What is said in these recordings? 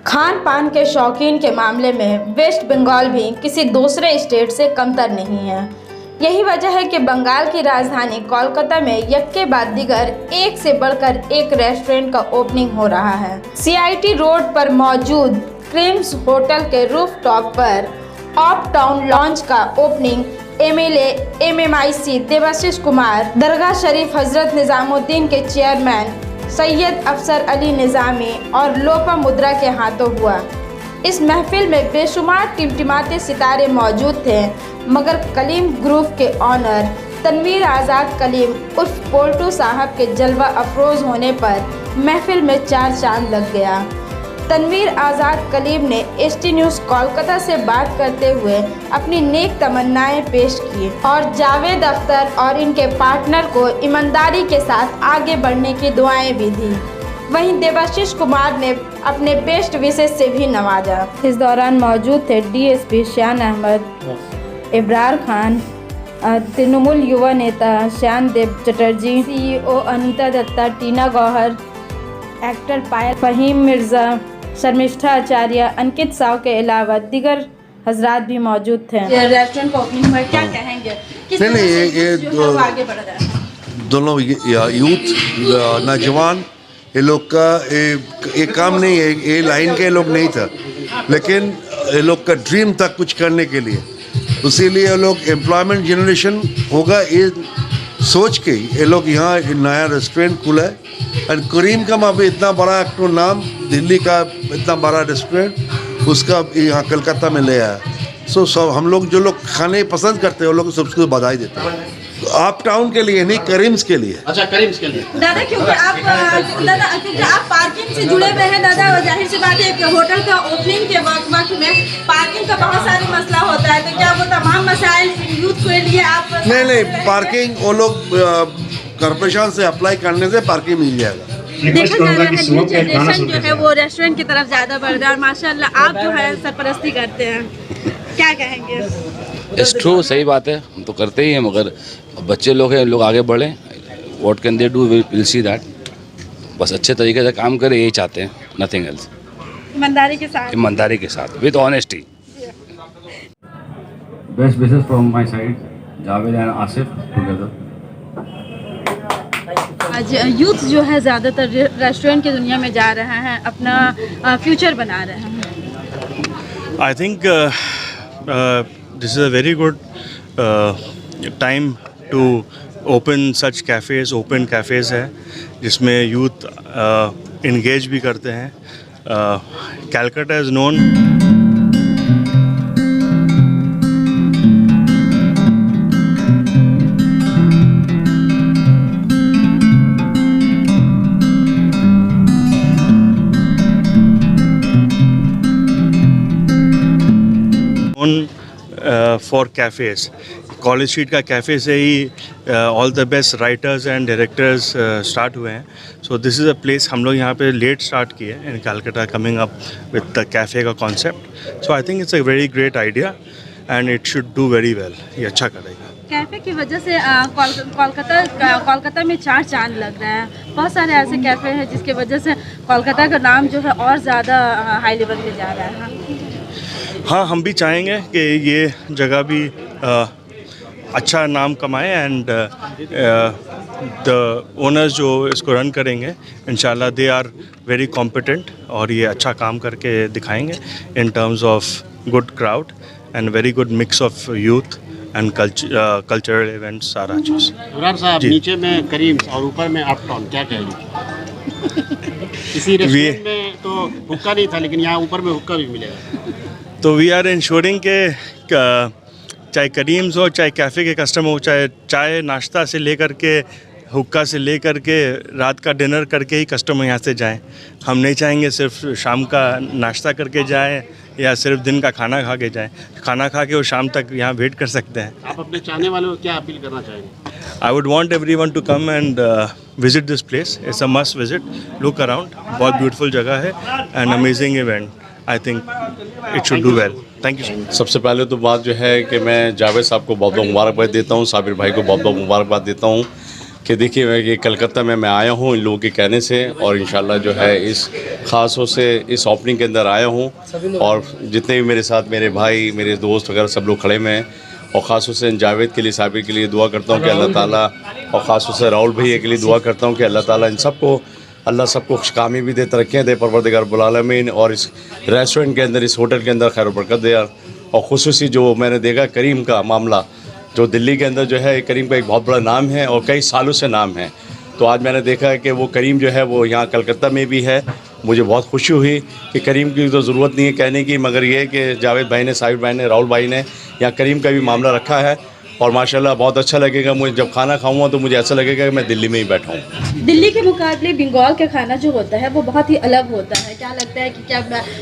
खान पान के शौकीन के मामले में वेस्ट बंगाल भी किसी दूसरे स्टेट से कमतर नहीं है। यही वजह है कि बंगाल की राजधानी कोलकाता में यक्के बाद दिगर एक से बढ़कर एक रेस्टोरेंट का ओपनिंग हो रहा है। सीआईटी रोड पर मौजूद क्रीम्स होटल के रूफटॉप पर ऑफ टाउन लॉन्च का opening MLA MMIC Debashish Kumar, Dargah Sharif Hazrat Nizamuddin के चेयरमैन सैयद अफसर अली निज़ामी और लोपा मुद्रा के हाथों हुआ। इस महफिल में बेशुमार टिमटिमाते सितारे मौजूद थे, मगर कलीम ग्रुप के ऑनर तनवीर आज़ाद कलीम उर्फ पोल्टू साहब के जलवा अफरोज़ होने पर महफिल में चार चांद लग गया। तनवीर आज़ाद कलीम ने एसटी न्यूज़ कोलकाता से बात करते हुए अपनी नेक तमन्नाएं पेश की और जावेद अख्तर और इनके पार्टनर को ईमानदारी के साथ आगे बढ़ने की दुआएं भी दी। वहीं देवाशीष कुमार ने अपने बेस्ट विशेष से भी नवाजा। इस दौरान मौजूद थे डीएसपी शान अहमद, इब्रार खान, तृणमूल युवा नेता श्याम देव चटर्जी, सीईओ अनीता दत्ता, टीना गौहर, एक्टर पायल, फहीम मिर्ज़ा, शर्मिष्ठा आचार्य, अंकित साव के अलावा दिगर हजरात भी मौजूद थे। रेस्टोरेंट का ओपनिंग हुआ, क्या कहेंगे? किस तरह से ये जो आगे बढ़ रहा है? दोनों यूथ नौजवान ये लोग का ये काम नहीं है, ये लाइन के लोग नहीं था, लेकिन ये लोग का ड्रीम था कुछ करने के लिए। इसीलिए ये लोग एम्प्लॉयमेंट जनरेशन होगा ये सोच के ये लोग यहाँ नया रेस्टोरेंट खुला है। और करीम का वहाँ पे इतना बड़ा एक नाम, दिल्ली का इतना बड़ा रेस्टोरेंट उसका यहाँ कलकत्ता में ले आया। सब हम लोग जो लोग खाने पसंद करते हैं वो लोग सबको बधाई देते हैं। आप टाउन के लिए नहीं, करीम्स के लिए। अच्छा, करीम्स के लिए। दादा क्योंकि आप पार्किंग से जुड़े हुए हैं दादा, और जाहिर सी बात है कि होटल का ओपनिंग के वक्त में पार्किंग का बहुत सारी मसला होता है, तो क्या वो तमाम मसाइल यूथ के लिए आप? नहीं, पार्किंग वो लोग कॉर्पोरेशन से अप्लाई करने से पार्किंग मिल जाएगा। देखा जा रहा है न्यू जनरेशन जो है वो रेस्टोरेंट की तरफ ज़्यादा बढ़ रहा है और माशाल्लाह आप जो है सरपरस्ती करते हैं, क्या कहेंगे? इट्स ट्रू, सही बात है, हम तो करते ही हैं, मगर बच्चे लोग हैं, लोग आगे बढ़ें। What can they do, will see that. बस अच्छे तरीके से काम करें, यही चाहते हैं, नथिंग एल्स। ईमानदारी के साथ with honesty. Best wishes from my side, Javed and Asif together. आज यूथ जो है ज़्यादातर रेस्टोरेंट की दुनिया में जा रहे हैं, अपना फ्यूचर बना रहे हैं। I think this is a very good time to open such cafes. Open cafes है जिसमें यूथ इंगेज भी करते हैं। Calcutta is known for cafes. College street का कैफ़े से ही all the best writers and directors start हुए हैं। So this is a place, हम लोग यहाँ पे लेट स्टार्ट किए in Calcutta, coming up with the cafe का concept. So I think it's a very great idea and it should do very well. ये अच्छा करेगा। कैफ़े की वजह से कोलकाता में चार चांद लग रहा है। बहुत सारे ऐसे कैफ़े हैं जिसकी वजह से कोलकाता का नाम जो है और ज़्यादा हाई लेवल पे जा रहा है। हाँ, हम भी चाहेंगे कि ये जगह भी अच्छा नाम कमाए एंड द ओनर्स जो इसको रन करेंगे इंशाल्लाह दे आर वेरी कॉम्पिटेंट और ये अच्छा काम करके दिखाएंगे in terms of good crowd and very good mix of youth and cultural events, सारा चीज़। इब्रार साहब, नीचे में करीम्स और ऊपर में अप टाउन, क्या कहेंगे? इसी रेस्टोरेंट में तो हुक्का नहीं था, लेकिन यहाँ ऊपर में हुक्का भी मिलेगा। तो वी आर इंश्योरिंग के चाहे करीम्स हो, चाहे कैफ़े के कस्टमर हो, चाहे चाय नाश्ता से लेकर के हुक्का से लेकर के रात का डिनर करके ही कस्टमर यहाँ से जाएं। हम नहीं चाहेंगे सिर्फ शाम का नाश्ता करके जाएं या सिर्फ दिन का खाना खा के जाएं। खाना खा के वो शाम तक यहाँ वेट कर सकते हैं। आप अपने चाहने वालों को क्या अपील करना चाहेंगे? I would want everyone to come and visit this place. It's a must visit. Look around, बहुत ब्यूटीफुल जगह है and amazing event. I think it should do well. Thank you. सबसे पहले तो बात जो है कि मैं जावेद साहब को बहुत बहुत मुबारकबाद देता हूँ, साबिर भाई को बहुत बहुत मुबारकबाद देता हूँ कि देखिए मैं ये कलकत्ता में मैं आया हूँ इन लोगों के कहने से, और इंशाल्लाह जो है इस ख़ासों से इस ओपनिंग के अंदर आया हूँ, और जितने भी मेरे साथ मेरे भाई मेरे दोस्त वगैरह सब लोग खड़े हुए हैं, और ख़ासों से जावेद के लिए साबिर के लिए दुआ करता हूँ कि अल्लाह ताला, और ख़ासों से राहुल भैया के लिए दुआ करता हूँ कि अल्लाह ताला इन सबको अल्लाह सबको खुशकामी भी दे, तरक्कियाँ दे परवरदिगार रब्बुल आलमीन, और इस रेस्टोरेंट के अंदर इस होटल के अंदर खैर बरकत दे। और खुसूसी जो मैंने देखा करीम का मामला, जो दिल्ली के अंदर जो है करीम का एक बहुत बड़ा नाम है और कई सालों से नाम है, तो आज मैंने देखा है कि वो करीम जो है वो यहाँ कलकत्ता में भी है। मुझे बहुत खुशी हुई कि करीम की तो ज़रूरत नहीं है कहने की, मगर ये है कि जावेद भाई ने, साहिब भाई ने, राहुल भाई ने यहाँ करीम का भी मामला रखा है, और माशाल्लाह बहुत अच्छा लगेगा मुझे। जब खाना खाऊंगा तो मुझे ऐसा लगेगा कि मैं दिल्ली में ही बैठा हूँ। दिल्ली के मुकाबले बंगाल का खाना जो होता है वो बहुत ही अलग होता है। क्या लगता है कि क्या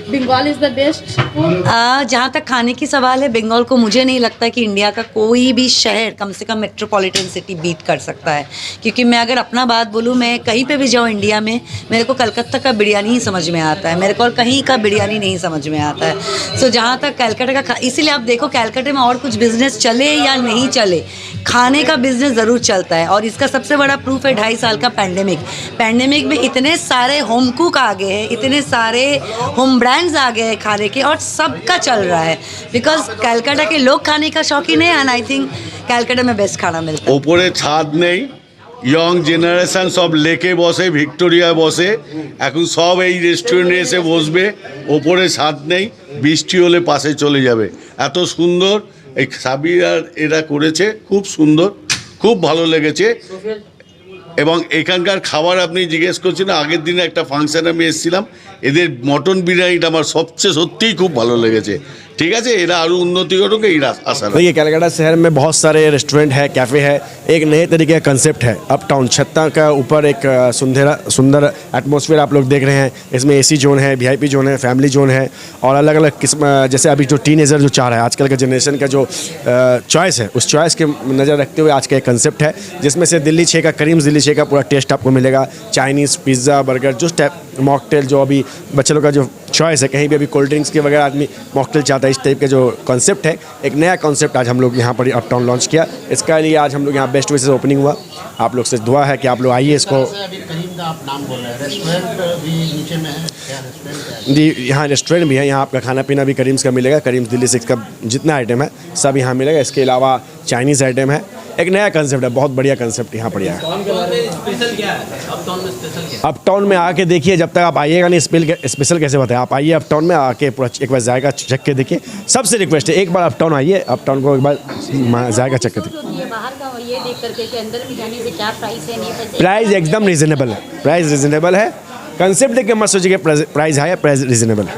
Bengal is the best food? जहाँ तक खाने की सवाल है, बंगाल को मुझे नहीं लगता कि इंडिया का कोई भी शहर, कम से कम मेट्रोपॉलिटन सिटी, बीट कर सकता है। क्योंकि मैं अगर अपना बात बोलूँ, मैं कहीं पे भी जाऊँ इंडिया में, मेरे को कलकत्ता का बिरयानी ही समझ में आता है, मेरे को और कहीं का बिरयानी नहीं समझ में आता है। सो जहाँ तक कलकत्ता का इसीलिए आप देखो कलकत्ता में और कुछ बिजनेस चले या नहीं चले, खाने का बिजनेस ज़रूर चलता है। और इसका सबसे बड़ा प्रूफ है 2.5 साल का पैंडेमिक में इतने सारे होम कुक आ गए हैं, इतने सारे होम ब्रांड्स आ गए हैं खाने के, और सबका चल रहा है बिकॉज कलकत्ता के लोग खाने का शौकीन है, एंड आई थिंक कलकत्ता में बेस्ट खाना मिलता है। ওপরে ছাদ নেই, ইয়ং জেনারেশন সব লেকে বসে, ভিক্টোরিয়া বসে, এখন সব এই রেস্টুরেন্টে এসে বসবে। ওপরে ছাদ নেই, বৃষ্টি হলে পাশে চলে যাবে, এত সুন্দর এই সাবির আর এরা করেছে, খুব সুন্দর, খুব ভালো লেগেছে। এবং এখানকার খাবার আপনি জিজ্ঞেস করছেন, আগের দিনে একটা ফাংশানে আমি এসেছিলাম, এদের মটন বিরিয়ানিটা আমার সত্যিই খুব ভালো লেগেছে। ঠিক আছে, এরা আরও উন্নতি করুক, এই আশা রাখি। देखिए कलकत्ता शहर में बहुत सारे रेस्टोरेंट है, कैफ़े है, एक नए तरीके का कंसेप्ट है। अप टाउन छत्ता का ऊपर एक सुंदर एटमॉस्फेयर आप लोग देख रहे हैं। इसमें एसी जोन है, वीआईपी जोन है, फैमिली जोन है, और अलग अलग किस्म, जैसे अभी जो टीनेजर जो चाह रहा है, आजकल का जनरेशन का जो चॉइस है, उस चॉइस के नज़र रखते हुए आज का एक कंसेप्ट है, जिसमें से दिल्ली 6 का करीम दिल्ली 6 का पूरा टेस्ट आपको मिलेगा। चाइनीज़, पिज़्ज़ा, बर्गर, जो टाइप मॉकटेल, जो अभी बच्चे लोग का जो चॉइस है, कहीं भी अभी कोल्ड ड्रिंक्स के वगैरह आदमी मॉकटेल चाहता है, इस टाइप के जो कॉन्सेप्ट है, एक नया कॉन्सेप्ट आज हम लोग यहाँ पर अप टाउन लॉन्च किया। इसका लिए आज हम लोग यहाँ बेस्ट वे से ओपनिंग हुआ। आप लोग से दुआ है कि आप लोग आइए इसको। अभी करीम का आप नाम बोल रहे हैं, रेस्टोरेंट भी नीचे में है, क्या रेस्टोरेंट है? जी, यहाँ रेस्टोरेंट भी है, यहाँ आपका खाना पीना भी करीम्स का मिलेगा। करीम्स दिल्ली 6 का जितना आइटम है सब यहाँ मिलेगा। इसके अलावा चाइनीज़ आइटम है, एक नया कंसेप्ट है, बहुत बढ़िया कंसेप्ट यहाँ पर है। अप टाउन में आके देखिए, जब तक आप आइएगा नहीं स्पेशल कैसे बताएं, आप आइए अप टाउन में आके पूरा एक बार जायका चख के देखिए। सबसे रिक्वेस्ट है, एक बार अप टाउन आइए, अप टाउन को एक बार जायका चख के देखिए। बाहर का ये देख करके कि अंदर में जाने से क्या प्राइस है, नहीं पैसे? प्राइस एकदम रिजनेबल है, प्राइस रिजनेबल है। कंसेप्ट देख के मत सोचिए कि प्राइस हाई है, प्राइस रिजनेबल है।